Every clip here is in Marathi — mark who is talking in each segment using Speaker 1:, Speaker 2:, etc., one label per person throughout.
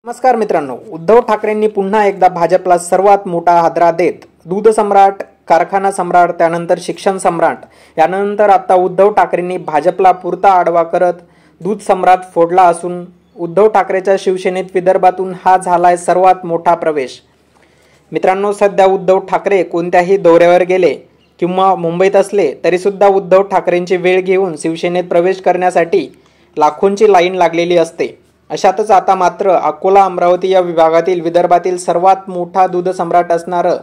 Speaker 1: नमस्कार मित्रांनो, उद्धव ठाकरेंनी पुन्हा एकदा भाजपला सर्वात मोठा हादरा देत दूध सम्राट, कारखाना सम्राट, त्यानंतर शिक्षण सम्राट, यानंतर आता उद्धव ठाकरेंनी भाजपला पुरता आडवा करत दूध सम्राट फोडला असून उद्धव ठाकरेच्या शिवसेनेत विदर्भातून हा झालाय सर्वात मोठा प्रवेश। मित्रांनो, सध्या उद्धव ठाकरे कोणत्याही दौऱ्यावर गेले किंवा मुंबईत असले तरी सुद्धा उद्धव ठाकरेंची वेळ घेऊन शिवसेनेत प्रवेश करण्यासाठी लाखोंची लाईन लागलेली असते। अशातच आता मात्र अकोला अमरावती या विभागातील विदर्भातील सर्वात मोठा दूध सम्राट असणारं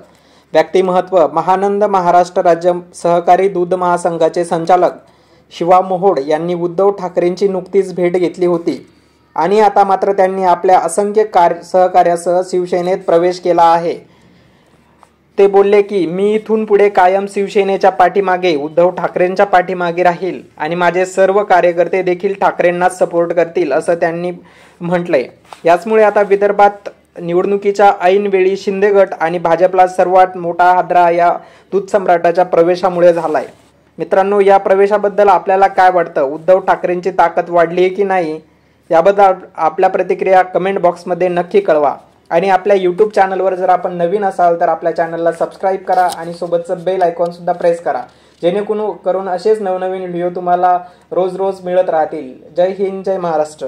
Speaker 1: व्यक्तिमत्व महानंद महाराष्ट्र राज्य सहकारी दूध महासंघाचे संचालक शिवा मोहोड यांनी उद्धव ठाकरेंची नुकतीच भेट घेतली होती आणि आता मात्र त्यांनी आपल्या असंख्य सहकार्यासह शिवसेनेत प्रवेश केला आहे। ते बोलले की मी इथून पुढे कायम शिवसेनेच्या पाठीमागे, उद्धव ठाकरेंच्या पाठीमागे राहील आणि माझे सर्व कार्यकर्ते देखील ठाकरेंनाच सपोर्ट करतील असं त्यांनी म्हटलंय। याचमुळे आता विदर्भात निवडणुकीच्या ऐन वेळी शिंदे गट आणि भाजपला सर्वात मोठा हादरा या दूध सम्राटाच्या प्रवेशामुळे झालाय। मित्रांनो, या प्रवेशाबद्दल आपल्याला काय वाटतं? उद्धव ठाकरेंची ताकद वाढली आहे की नाही? याबद्दल आपल्या प्रतिक्रिया कमेंट बॉक्समध्ये नक्की कळवा आणि आपल्या YouTube चॅनलवर जर आपण नवीन असाल तर आपल्या चॅनलला सबस्क्राइब करा आणि सोबतचं बेल आयकॉन सुद्धा प्रेस करा, जेणेकरून असेच नवनवीन व्हिडिओ तुम्हाला रोज मिळत राहतील। जय हिंद, जय महाराष्ट्र।